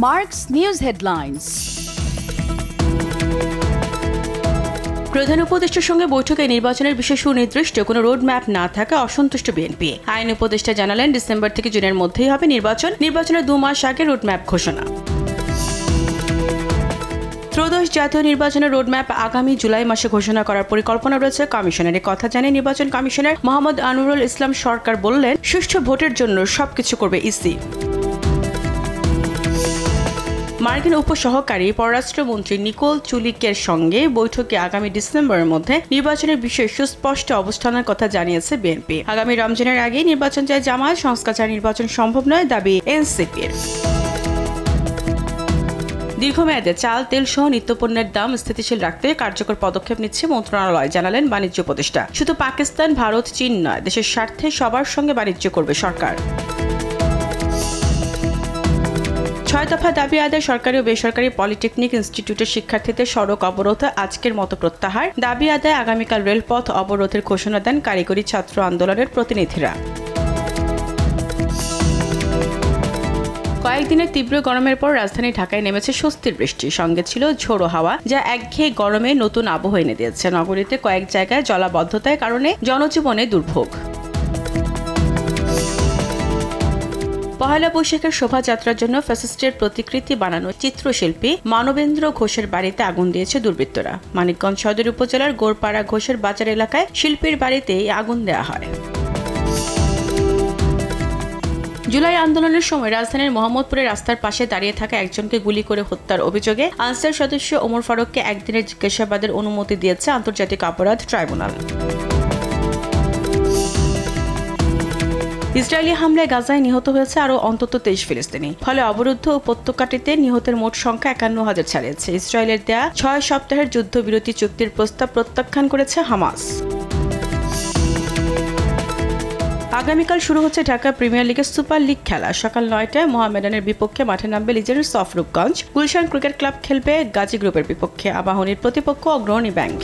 Mark's News Headlines. প্রধান উপদেষ্টার সঙ্গে বৈঠকে নির্বাচনের বিষয়ে সুনির্দিষ্ট কোনো রোড ম্যাপ না থাকা অসন্তুষ্ট বিএনপি। আইন উপদেষ্টা জানালেন, ডিসেম্বর থেকে জুনের মধ্যেই হবে নির্বাচনের 2 মাস আগে রোড ম্যাপ ঘোষণা। ত্রয়োদশ জাতীয় নির্বাচনের রোডম্যাপ আগামী জুলাই মাসে ঘোষণা করার পরিকল্পনা রয়েছে কমিশনের। কথা জানিয়ে নির্বাচন কমিশনার মোহাম্মদ আনোয়ারুল ইসলাম সরকার বললেন, সুষ্ঠু ভোটের জন্য সবকিছু করবে ইসি। মার্কিন উপসহকারী পররাষ্ট্রমন্ত্রী নিকোল চুলিকের সঙ্গে বৈঠকে আগামী ডিসেম্বরের মধ্যে নির্বাচনের বিষয়ে সুস্পষ্ট অবস্থানের কথা জানিয়েছে বিএনপি। আগামী রমজানের আগে নির্বাচন চায় জামায়াত, সংস্কার ছাড়া নির্বাচন সম্ভব নয় দাবি এনসিপির। দীর্ঘমেয়াদে চাল, তেল সহ নিত্যপণ্যের দাম স্থিতিশীল রাখতে কার্যকর পদক্ষেপ নিচ্ছে মন্ত্রণালয়, জানালেন বাণিজ্য উপদেষ্টা। শুধু পাকিস্তান, ভারত, চীন নয়, দেশের স্বার্থে সবার সঙ্গে বাণিজ্য করবে সরকার। 6 দফা দাবি আদায় সরকারি ও বেসরকারি পলিটেকনিক ইনস্টিটিউটের শিক্ষার্থীদের সড়ক অবরোধ আজকের মতো প্রত্যাহার। দাবি আদায় আগামীকাল রেলপথ অবরোধের ঘোষণা দেন কারিগরি ছাত্র আন্দোলনের প্রতিনিধিরা। কয়েকদিনের তীব্র গরমের পর রাজধানী ঢাকায় নেমেছে স্বস্তির বৃষ্টি, সঙ্গে ছিল ঝোড়ো হাওয়া, যা একঘেয়ে গরমে নতুন আবহ এনে দিয়েছে। নগরীতে কয়েক জায়গায় জলাবদ্ধতার কারণে জনজীবনে দুর্ভোগ। পহেলা বৈশাখের শোভাযাত্রার জন্য ফ্যাসিস্টের প্রতিকৃতি বানানো চিত্রশিল্পী মানবেন্দ্র ঘোষের বাড়িতে আগুন দিয়েছে দুর্বৃত্তরা। মানিকগঞ্জ সদর উপজেলার গোরপাড়া ঘোষের বাজার এলাকায় শিল্পীর বাড়িতেই আগুন দেওয়া হয়। জুলাই আন্দোলনের সময় রাজধানীর মোহাম্মদপুরের রাস্তার পাশে দাঁড়িয়ে থাকা একজনকে গুলি করে হত্যার অভিযোগে আনসার সদস্য ওমর ফারুককে একদিনের জিজ্ঞাসাবাদের অনুমতি দিয়েছে আন্তর্জাতিক অপরাধ ট্রাইব্যুনাল। ইসরায়েলি হামলায় গাজায় নিহত হয়েছে আরও অন্তত 23 ফিলিস্তিনি। ফলে অবরুদ্ধ উপত্যকাটিতে নিহতের মোট সংখ্যা 51,000 ছাড়িয়েছে। ইসরায়েলের দেয়া 6 সপ্তাহের যুদ্ধবিরতি চুক্তির প্রস্তাব প্রত্যাখ্যান করেছে হামাস। আগামীকাল শুরু হচ্ছে ঢাকা প্রিমিয়ার লিগের সুপার লিগ খেলা। সকাল 9টায় মোহামেডানের বিপক্ষে মাঠে নামবে লিজেন্ডস সফরূপগঞ্জ। গুলশান ক্রিকেট ক্লাব খেলবে গাজী গ্রুপের বিপক্ষে। আবাহনীর প্রতিপক্ষ অগ্রণী ব্যাংক।